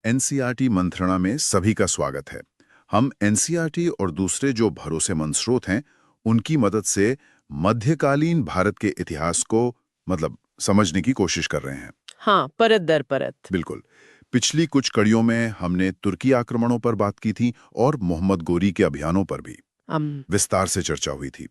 NCERT मंत्रणा में सभी का स्वागत है। हम एनसीईआरटी और दूसरे जो भरोसेमंद स्रोत हैं, उनकी मदद से मध्यकालीन भारत के इतिहास को समझने की कोशिश कर रहे हैं। हाँ, परत दर परत। बिल्कुल। पिछली कुछ कड़ियों में हमने तुर्की आक्रमणों पर बात की थी और मोहम्मद गोरी के अभियानों पर भी विस्तार से चर्चा हुई थी।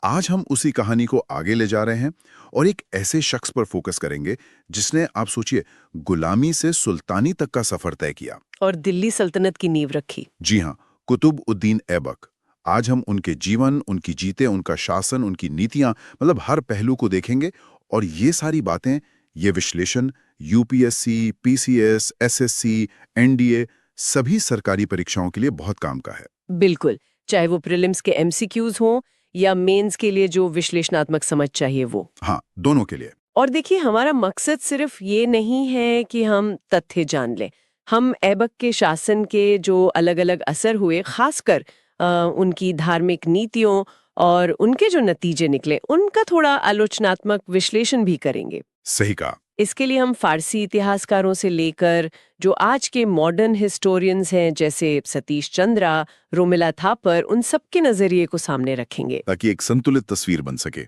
आज हम उसी कहानी को आगे ले जा रहे हैं और एक ऐसे शख्स पर फोकस करेंगे जिसने, आप सोचिए, गुलामी से सुल्तानी तक का सफर तय किया और दिल्ली सल्तनत की नींव रखी। जी हाँ, कुतुब उद्दीन ऐबक। आज हम उनके जीवन, उनकी जीते, उनका शासन, उनकी नीतियां, हर पहलू को देखेंगे। और ये सारी बातें, ये विश्लेषण यूपीएससी, पीसीएस, एसएससी, एनडीए सभी सरकारी परीक्षाओं के लिए बहुत काम का है। बिल्कुल, चाहे वो प्रीलिम्स के एमसीक्यूज हों या मेंस के लिए जो विश्लेषणात्मक समझ चाहिए वो। हाँ, दोनों के लिए। और देखिए, हमारा मकसद सिर्फ ये नहीं है कि हम तथ्य जान लें। हम ऐबक के शासन के जो अलग अलग असर हुए, खासकर उनकी धार्मिक नीतियों और उनके जो नतीजे निकले, उनका थोड़ा आलोचनात्मक विश्लेषण भी करेंगे। सही कहा। इसके लिए हम फारसी इतिहासकारों से लेकर जो आज के मॉडर्न हिस्टोरियंस हैं, जैसे सतीश चंद्रा, रोमिला थापर, उन सब के नजरिए को सामने रखेंगे, ताकि एक संतुलित तस्वीर बन सके।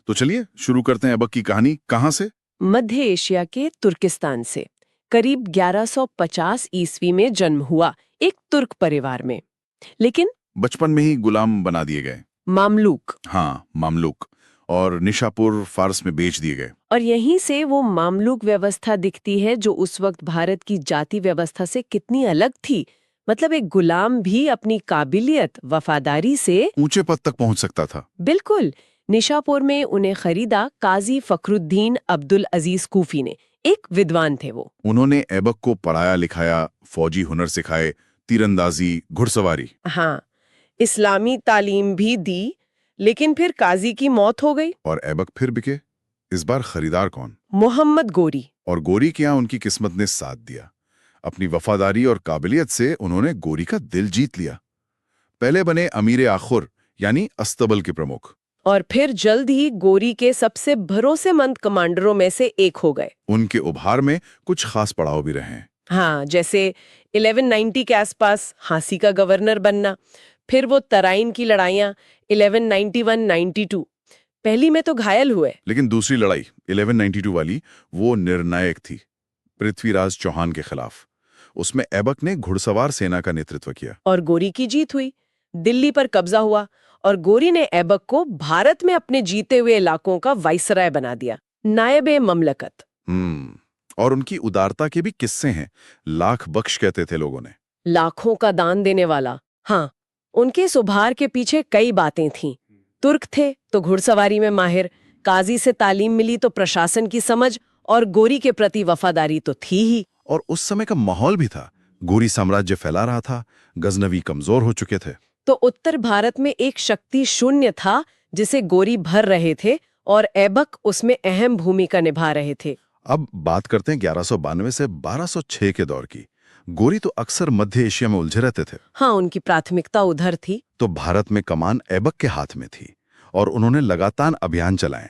तो चलिए शुरू करते हैं ऐबक की कहानी। कहां से? मध्य एशिया के तुर्किस्तान से। करीब 1150 ईस्वी में जन्म हुआ एक तुर्क परिवार में, लेकिन बचपन में ही गुलाम बना दिए गए। मामलूक। हाँ, मामलूक। और निशापुर फारस में बेच दिए गए। और यहीं से वो मामलूक व्यवस्था दिखती है जो उस वक्त भारत की जाति व्यवस्था से कितनी अलग थी। एक गुलाम भी अपनी काबिलियत, वफादारी से ऊंचे पद तक पहुंच सकता था। बिल्कुल। निशापुर में उन्हें खरीदा काजी फखरुद्दीन अब्दुल अजीज कूफी ने। एक विद्वान थे वो। उन्होंने ऐबक को पढ़ाया लिखाया, फौजी हुनर सिखाए, तीरंदाजी, घुड़सवारी। हाँ, इस्लामी तालीम भी दी, लेकिन फिर काजी की मौत हो गई। और ऐबक फिर बिके। इस बार खरीदार कौन? मोहम्मद गोरी। और गोरी के यहाँ उनकी किस्मत ने साथ दिया। अपनी वफादारी और काबिलियत से उन्होंने गोरी का दिल जीत लिया। पहले बने अमीर आखुर यानी अस्तबल के प्रमुख, और फिर जल्द ही गोरी के सबसे भरोसेमंद कमांडरों में से एक हो गए। उनके उभार में कुछ खास पड़ाव भी रहे हैं। हाँ, जैसे 1190 के आसपास हांसी का गवर्नर बनना, फिर वो तराइन की लड़ाइयाँ 1191-92। पहली में तो घायल हुए, लेकिन दूसरी लड़ाई 1192 वाली वो निर्णायक थी, पृथ्वीराज चौहान के खिलाफ। उसमें ऐबक ने घुड़सवार सेना का नेतृत्व किया और गोरी की जीत हुई। दिल्ली पर कब्जा हुआ और गोरी ने ऐबक को भारत में अपने जीते हुए इलाकों का वाइसराय बना दिया, नायबे ममलकत। और उनकी उदारता के भी किस्से हैं। लाख बख्श कहते थे लोगों ने। लाखों का दान देने वाला। हाँ, उनके सुभार के पीछे कई बातें थीं। तुर्क थे तो घुड़सवारी में माहिर, काजी से तालीम मिली तो प्रशासन की समझ, और गोरी के प्रति वफादारी तो थी ही। और उस समय का माहौल भी था। गोरी साम्राज्य फैला रहा था, गजनवी कमजोर हो चुके थे। तो उत्तर भारत में एक शक्ति शून्य था जिसे गोरी भर रहे थे, और ऐबक उसमें अहम भूमिका निभा रहे थे। अब बात करते हैं 1192 से 1206 के दौर की। गोरी तो अक्सर मध्य एशिया में उलझे रहते थे। हाँ, उनकी प्राथमिकता उधर थी। तो भारत में कमान ऐबक के हाथ में थी और उन्होंने लगातार अभियान चलाए।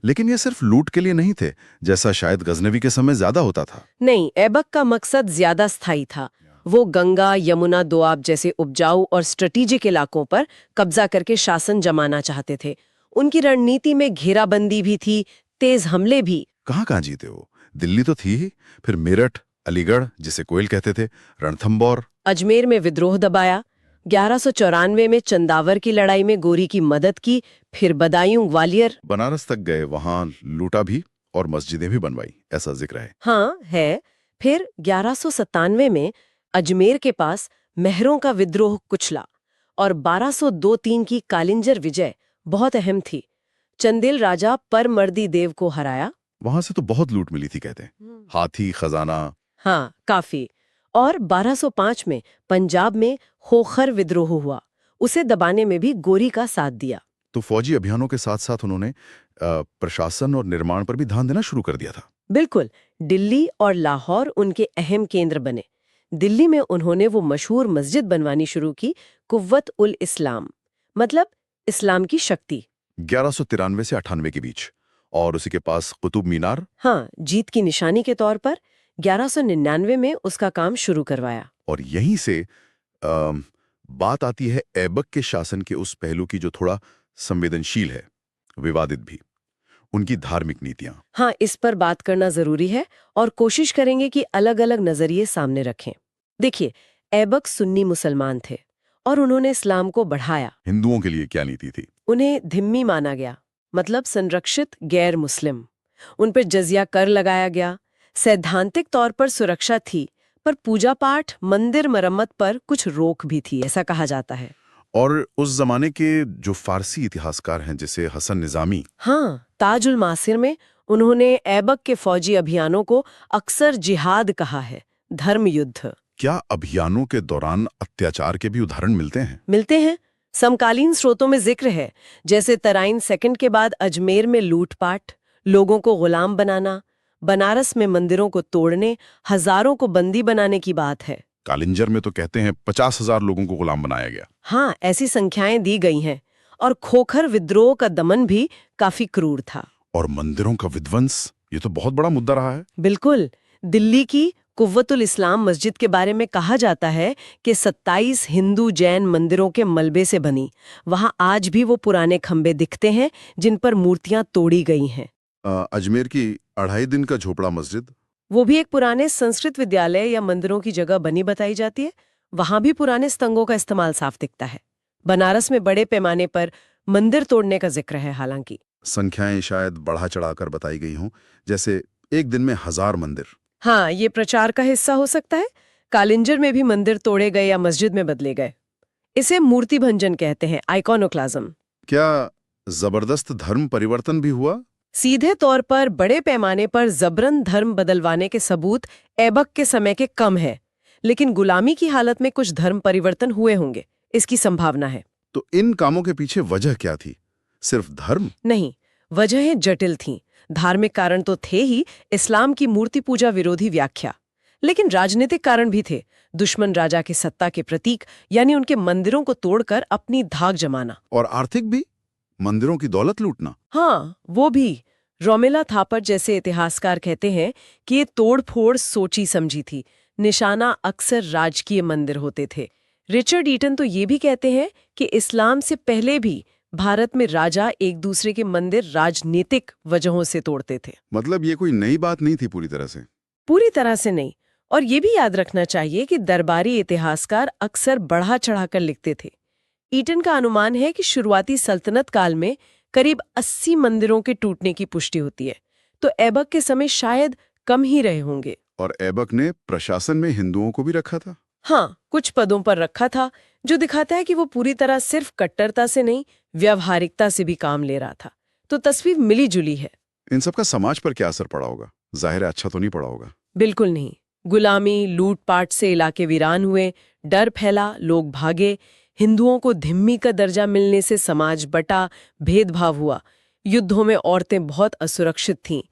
लेकिन ये सिर्फ लूट के लिए नहीं थे, जैसा शायद गजनवी के समय ज्यादा होता था। नहीं, ऐबक का मकसद ज्यादा स्थायी था। वो गंगा, यमुना, दोआब जैसे उपजाऊ और स्ट्रेटेजिक इलाकों पर कब्जा करके शासन जमाना चाहते थे। उनकी रणनीति में घेराबंदी भी थी, तेज हमले भी। कहाँ जीते वो? दिल्ली तो थी ही, फिर मेरठ, अलीगढ़ जिसे कोयल कहते थे, रणथंबोर, अजमेर में विद्रोह दबाया। 1194 में चंदावर की लड़ाई में गोरी की मदद की। फिर बदायूं, ग्वालियर, बनारस तक गए, वहां लूटा भी और मस्जिदें भी बनवाई, ऐसा जिक्र है। हाँ है। फिर 1197 में अजमेर के पास मेहरों का विद्रोह कुचला, और 1202-3 की कालिंजर विजय बहुत अहम थी। चंदेल राजा परमर्दी देव को हराया। वहां से तो बहुत लूट मिली थी कहते हैं, हाथी, खजाना। हाँ, काफी। और 1205 में पंजाब में होखर विद्रोह हुआ, उसे दबाने में भी गोरी का साथ दिया। तो फौजी अभियानों के साथ साथ उन्होंने प्रशासन और निर्माण पर भी ध्यान देना शुरू कर दिया था। बिल्कुल। दिल्ली और लाहौर उनके अहम केंद्र बने। दिल्ली में उन्होंने वो मशहूर मस्जिद बनवानी शुरू की, कुव्वत उल इस्लाम, इस्लाम की शक्ति। 1193 से 98 के बीच। और उसी के पास कुतुब मीनार। हाँ, जीत की निशानी के तौर पर। 1199 में उसका काम शुरू करवाया। और यहीं से बात आती है ऐबक के शासन के उस पहलू की जो थोड़ा संवेदनशील है, विवादित भी, उनकी धार्मिक नीतियां। हाँ, इस पर बात करना जरूरी है और कोशिश करेंगे कि अलग अलग नजरिए सामने रखें। देखिए, ऐबक सुन्नी मुसलमान थे और उन्होंने इस्लाम को बढ़ाया। हिंदुओं के लिए क्या नीति थी? उन्हें धिम्मी माना गया, मतलब संरक्षित गैर मुस्लिम। उन पर जजिया कर लगाया गया। सैद्धांतिक तौर पर सुरक्षा थी, पर पूजा पाठ, मंदिर मरम्मत पर कुछ रोक भी थी, ऐसा कहा जाता है। और उस जमाने के जो फारसी इतिहासकार हैं, जैसे हसन निजामी, हाँ, ताजुल मासिर में उन्होंने ऐबक के फौजी अभियानों को अक्सर जिहाद कहा है, धर्म युद्ध। क्या अभियानों के दौरान अत्याचार के भी उदाहरण मिलते हैं? मिलते हैं। समकालीन स्रोतों में जिक्र है, जैसे तराइन सेकंड के बाद अजमेर में लूटपाट, लोगों को गुलाम बनाना, बनारस में मंदिरों को तोड़ने, हजारों को बंदी बनाने की बात है। कालिंजर में तो कहते हैं 50,000 लोगों को गुलाम बनाया गया। हाँ, ऐसी संख्याएं दी गई हैं। और खोखर विद्रोह का दमन भी काफी क्रूर था। और मंदिरों का विध्वंस, ये तो बहुत बड़ा मुद्दा रहा है। बिल्कुल। दिल्ली की कुव्वतुल इस्लाम मस्जिद के बारे में कहा जाता है कि 27 हिंदू जैन मंदिरों के मलबे से बनी। वहां आज भी वो पुराने खंबे दिखते हैं जिन पर मूर्तियां तोड़ी गई हैं। अजमेर की 2.5 दिन का झोपड़ा मस्जिद, वो भी एक पुराने संस्कृत विद्यालय या मंदिरों की जगह बनी बताई जाती है। वहां भी पुराने स्तंगों का इस्तेमाल साफ दिखता है। बनारस में बड़े पैमाने पर मंदिर तोड़ने का जिक्र है। हालांकि संख्याएं शायद बढ़ा चढ़ाकर बताई गई हों, जैसे एक दिन में 1000 मंदिर। हाँ, ये प्रचार का हिस्सा हो सकता है। कालिंजर में भी मंदिर तोड़े गए या मस्जिद में बदले गए। इसे मूर्ति भंजन कहते हैं, आइकॉनोक्लाज्म। क्या जबरदस्त धर्म परिवर्तन भी हुआ? सीधे तौर पर बड़े पैमाने पर जबरन धर्म बदलवाने के सबूत ऐबक के समय के कम है, लेकिन गुलामी की हालत में कुछ धर्म परिवर्तन हुए होंगे, इसकी संभावना है। तो इन कामों के पीछे वजह क्या थी? सिर्फ धर्म? नहीं, वजहें जटिल थीं। धार्मिक कारण तो थे ही, इस्लाम की मूर्ति पूजा विरोधी व्याख्या, लेकिन राजनीतिक कारण भी थे। दुश्मन राजा की सत्ता के प्रतीक, यानी उनके मंदिरों को तोड़कर अपनी धाक जमाना। और आर्थिक भी, मंदिरों की दौलत लूटना। हाँ, वो भी। रोमेला थापर जैसे इतिहासकार कहते हैं कि ये तोड़-फोड़ सोची समझी थी। निशाना अक्सर राजकीय मंदिर होते थे। रिचर्ड ईटन तो ये भी कहते हैं कि इस्लाम से पहले भी भारत में राजा एक दूसरे के मंदिर राजनीतिक वजहों से तोड़ते थे। मतलब ये कोई नई बात नहीं थी पूरी तरह से? पूरी तरह से नहीं। और ये भी याद रखना चाहिए कि दरबारी इतिहासकार अक्सर बढ़ा चढ़ाकर लिखते थे। ईटन का अनुमान है कि शुरुआती सल्तनत काल में करीब 80 मंदिरों के टूटने की पुष्टि होती है, तो ऐबक के समय शायद कम ही रहे होंगे। और ऐबक ने प्रशासन में हिंदुओं को भी रखा था? हाँ, कुछ पदों पर रखा था, जो दिखाता है कि वो पूरी तरह सिर्फ कट्टरता से नहीं, व्यावहारिकता से भी काम ले रहा था। तो तस्वीर मिली जुली है। इन सब का समाज पर क्या असर पड़ा होगा? जाहिर है अच्छा तो नहीं पड़ा होगा। बिल्कुल नहीं। गुलामी, लूटपाट से इलाके वीरान हुए, डर फैला, लोग भागे, हिंदुओं को धिम्मी का दर्जा मिलने से समाज बटा, भेदभाव हुआ। युद्धों में औरतें बहुत असुरक्षित थीं।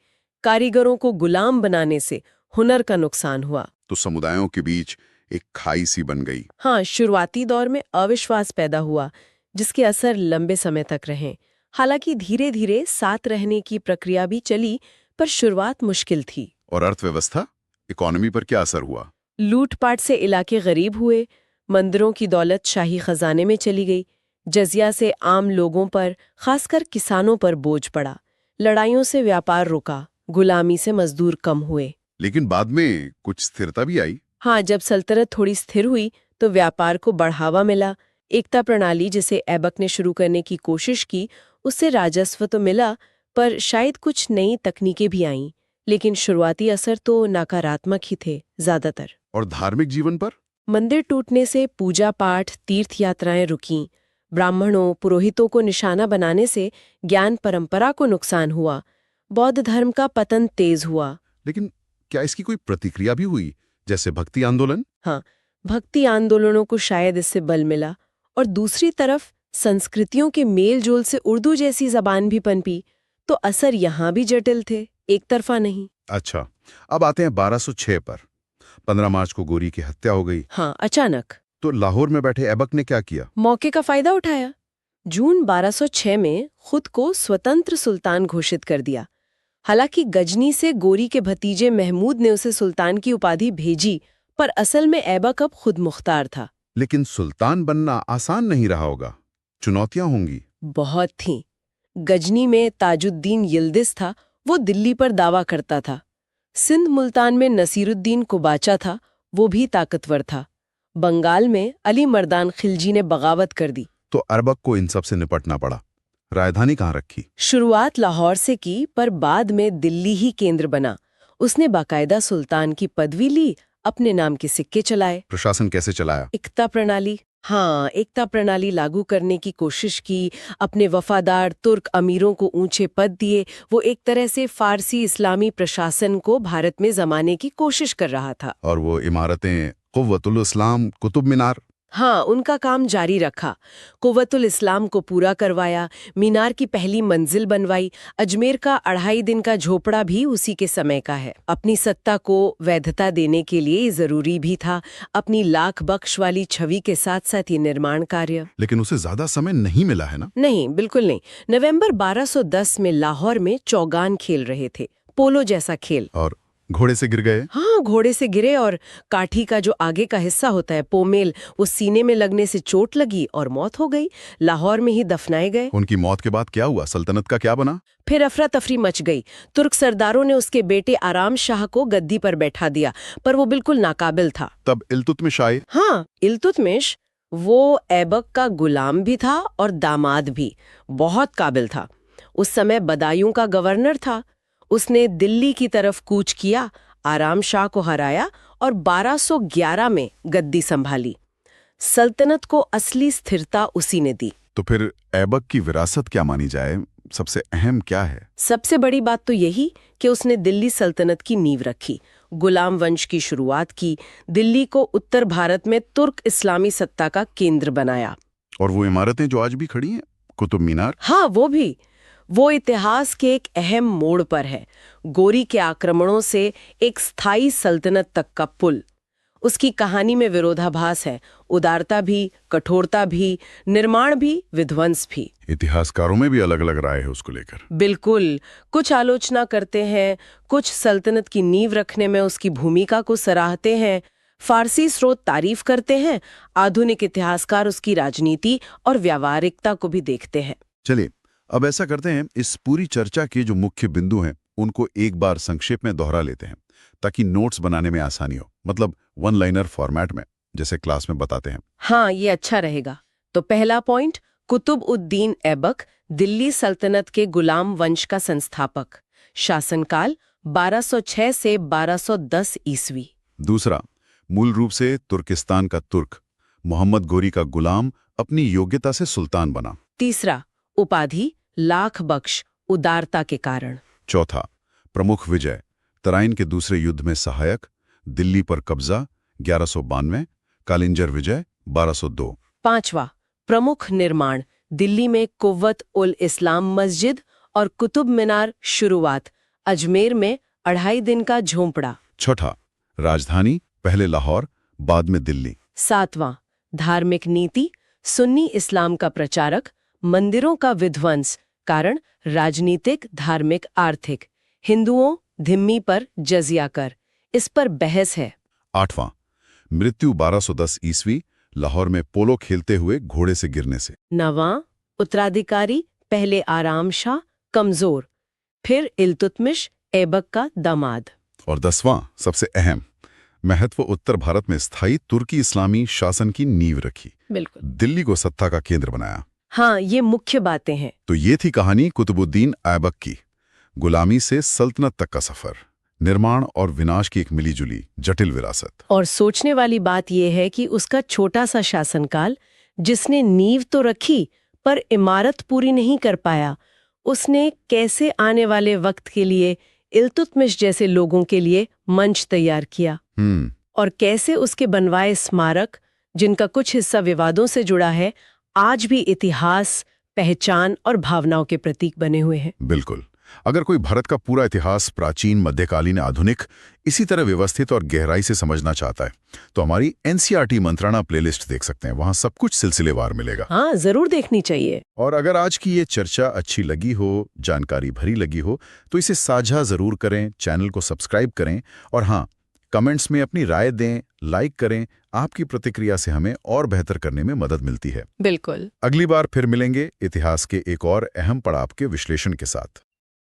कारीगरों को गुलाम बनाने से हुनर का नुकसान हुआ। तो समुदायों के बीच एक खाई सी बन गई। हाँ, शुरुआती दौर में अविश्वास पैदा हुआ, जिसके असर लंबे समय तक रहे। हालांकि धीरे धीरे साथ रहने की प्रक्रिया भी चली, पर शुरुआत मुश्किल थी। और अर्थव्यवस्था, इकोनॉमी पर क्या असर हुआ? लूटपाट से इलाके गरीब हुए, मंदिरों की दौलत शाही खजाने में चली गई, जजिया से आम लोगों पर, खासकर किसानों पर बोझ पड़ा, लड़ाइयों से व्यापार रुका, गुलामी से मजदूर कम हुए। लेकिन बाद में कुछ स्थिरता भी आई। हाँ, जब सल्तनत थोड़ी स्थिर हुई तो व्यापार को बढ़ावा मिला। एकता प्रणाली जिसे ऐबक ने शुरू करने की कोशिश की, उससे राजस्व तो मिला, पर शायद कुछ नई तकनीकें भी आईं। लेकिन शुरुआती असर तो नकारात्मक ही थे ज्यादातर। और धार्मिक जीवन पर? मंदिर टूटने से पूजा पाठ, तीर्थ यात्राएं रुकीं। ब्राह्मणों, पुरोहितों को निशाना बनाने से ज्ञान परंपरा को नुकसान हुआ। बौद्ध धर्म का पतन तेज हुआ। लेकिन क्या इसकी कोई प्रतिक्रिया भी हुई, जैसे भक्ति आंदोलन? हाँ, भक्ति आंदोलनों को शायद इससे बल मिला। और दूसरी तरफ संस्कृतियों के मेल जोल से उर्दू जैसी जबान भी पनपी, तो असर यहाँ भी जटिल थे, एक तरफा नहीं। अच्छा, अब आते हैं 1206 पर। 15 मार्च को गोरी की हत्या हो गई। हाँ, अचानक। तो लाहौर में बैठे ऐबक ने क्या किया? मौके का फायदा उठाया। जून 1206 में खुद को स्वतंत्र सुल्तान घोषित कर दिया। हालांकि गजनी से गोरी के भतीजे महमूद ने उसे सुल्तान की उपाधि भेजी, पर असल में ऐबक अब खुद मुख्तार था। लेकिन सुल्तान बनना आसान नहीं रहा होगा, चुनौतियां होंगी। बहुत थीं। गजनी में ताजुद्दीन यिल्दिज था, वो दिल्ली पर दावा करता था। सिंध मुल्तान में नसीरुद्दीन कुबाचा था, वो भी ताकतवर था। बंगाल में अली मर्दान खिलजी ने बगावत कर दी। तो अरबक को इन सब से निपटना पड़ा। राजधानी कहाँ रखी? शुरुआत लाहौर से की, पर बाद में दिल्ली ही केंद्र बना। उसने बाकायदा सुल्तान की पदवी ली, अपने नाम के सिक्के चलाए। प्रशासन कैसे चलाया? एकता प्रणाली, एकता प्रणाली लागू करने की कोशिश की। अपने वफादार तुर्क अमीरों को ऊंचे पद दिए। वो एक तरह से फारसी इस्लामी प्रशासन को भारत में जमाने की कोशिश कर रहा था। और वो इमारतें, कुव्वतुल इस्लाम, कुतुब मीनार, उनका काम जारी रखा। कुव्वतुल इस्लाम को पूरा करवाया, मीनार की पहली मंजिल बनवाई। अजमेर का 2.5 दिन का झोपड़ा भी उसी के समय का है। अपनी सत्ता को वैधता देने के लिए जरूरी भी था अपनी लाख बख्श वाली छवि के साथ साथ ये निर्माण कार्य। लेकिन उसे ज्यादा समय नहीं मिला है ना? नहीं, बिल्कुल नहीं। नवंबर 1210 में लाहौर में चौगान खेल रहे थे, पोलो जैसा खेल। और घोड़े से गिर गए? घोड़े से गिरे और काठी का जो आगे का हिस्सा होता है, पोमेल, वो सीने में लगने से चोट लगी और मौत हो गई। लाहौर में ही दफनाए गए। उनकी मौत के बाद क्या हुआ? सल्तनत का क्या बना? फिर अफरा तफरी मच गई। तुर्क सरदारों ने उसके बेटे आराम शाह को गद्दी पर बैठा दिया, पर वो बिल्कुल नाकाबिल था। तब इल्तुतमिश आए? इल्तुतमिश, वो ऐबक का गुलाम भी था और दामाद भी। बहुत काबिल था। उस समय बदायूं का गवर्नर था। उसने दिल्ली की तरफ कूच किया, आराम शाह को हराया और 1211 में गद्दी संभाली। सल्तनत को असली स्थिरता उसी ने दी। तो फिर ऐबक की विरासत क्या मानी जाए? सबसे अहम क्या है? सबसे बड़ी बात तो यही कि उसने दिल्ली सल्तनत की नींव रखी, गुलाम वंश की शुरुआत की, दिल्ली को उत्तर भारत में तुर्क इस्लामी सत्ता का केंद्र बनाया। और वो इमारतें जो आज भी खड़ी हैं, कुतुब मीनार? वो भी। वो इतिहास के एक अहम मोड़ पर है। गोरी के आक्रमणों से एक स्थायी सल्तनत तक का पुल। उसकी कहानी में विरोधाभास है, उदारता भी, कठोरता भी, निर्माण भी, विध्वंस भी। इतिहासकारों में भी अलग अलग राय है उसको लेकर। बिल्कुल। कुछ आलोचना करते हैं, कुछ सल्तनत की नींव रखने में उसकी भूमिका को सराहते हैं। फारसी स्रोत तारीफ करते हैं, आधुनिक इतिहासकार उसकी राजनीति और व्यावहारिकता को भी देखते हैं। चलिए, अब ऐसा करते हैं, इस पूरी चर्चा के जो मुख्य बिंदु हैं उनको एक बार संक्षेप में दोहरा लेते हैं, ताकि नोट्स बनाने में आसानी हो। मतलब 1 लाइनर फॉर्मेट में, जैसे क्लास में बताते हैं। ये अच्छा रहेगा। तो पहला पॉइंट, कुतुब उद्दीन ऐबक, दिल्ली सल्तनत के गुलाम वंश का संस्थापक, शासनकाल 1206 से 1210 ईस्वी। दूसरा, मूल रूप से तुर्किस्तान का तुर्क, मोहम्मद गोरी का गुलाम, अपनी योग्यता से सुल्तान बना। तीसरा, उपाधि लाख बख्श, उदारता के कारण। चौथा, प्रमुख विजय, तराइन के दूसरे युद्ध में सहायक, दिल्ली पर कब्जा 1192, कालिंजर विजय 1202। पांचवा, प्रमुख निर्माण, दिल्ली में कुव्वत उल इस्लाम मस्जिद और कुतुब मीनार शुरुआत, अजमेर में 2.5 दिन का झोंपड़ा। छठा, राजधानी, पहले लाहौर, बाद में दिल्ली। सातवां, धार्मिक नीति, सुन्नी इस्लाम का प्रचारक, मंदिरों का विध्वंस, कारण राजनीतिक, धार्मिक, आर्थिक, हिंदुओं धिम्मी पर जजिया कर, इस पर बहस है। आठवां, मृत्यु 1210 ईस्वी, लाहौर में पोलो खेलते हुए घोड़े से गिरने से। नवां, उत्तराधिकारी, पहले आराम शाह, कमजोर, फिर इल्तुतमिश, ऐबक का दामाद। और 10वां, सबसे अहम, महत्व, उत्तर भारत में स्थायी तुर्की इस्लामी शासन की नींव रखी। बिल्कुल। दिल्ली को सत्ता का केंद्र बनाया। ये मुख्य बातें हैं। तो ये थी कहानी कुतुबुद्दीन ऐबक की, गुलामी से सल्तनत तक का सफर, निर्माण और विनाश की एक मिलीजुली जटिल विरासत। और सोचने वाली बात यह है कि उसका छोटा सा शासनकाल, जिसने नींव तो रखी पर इमारत पूरी नहीं कर पाया, उसने कैसे आने वाले वक्त के लिए इल्तुतमिश जैसे लोगों के लिए मंच तैयार किया। और कैसे उसके बनवाए स्मारक, जिनका कुछ हिस्सा विवादों से जुड़ा है, आज भी इतिहास, पहचान और भावनाओं के प्रतीक बने हुए हैं। बिल्कुल। अगर कोई भारत का पूरा इतिहास प्राचीन, मध्यकालीन, आधुनिक इसी तरह व्यवस्थित और गहराई से समझना चाहता है तो हमारी एनसीईआरटी मंत्राणा प्लेलिस्ट देख सकते हैं। वहां सब कुछ सिलसिलेवार मिलेगा। हाँ, जरूर देखनी चाहिए। और अगर आज की ये चर्चा अच्छी लगी हो, जानकारी भरी लगी हो, तो इसे साझा जरूर करें, चैनल को सब्सक्राइब करें और हाँ, कमेंट्स में अपनी राय दें, लाइक करें। आपकी प्रतिक्रिया से हमें और बेहतर करने में मदद मिलती है। बिल्कुल। अगली बार फिर मिलेंगे इतिहास के एक और अहम पड़ाव के विश्लेषण के साथ।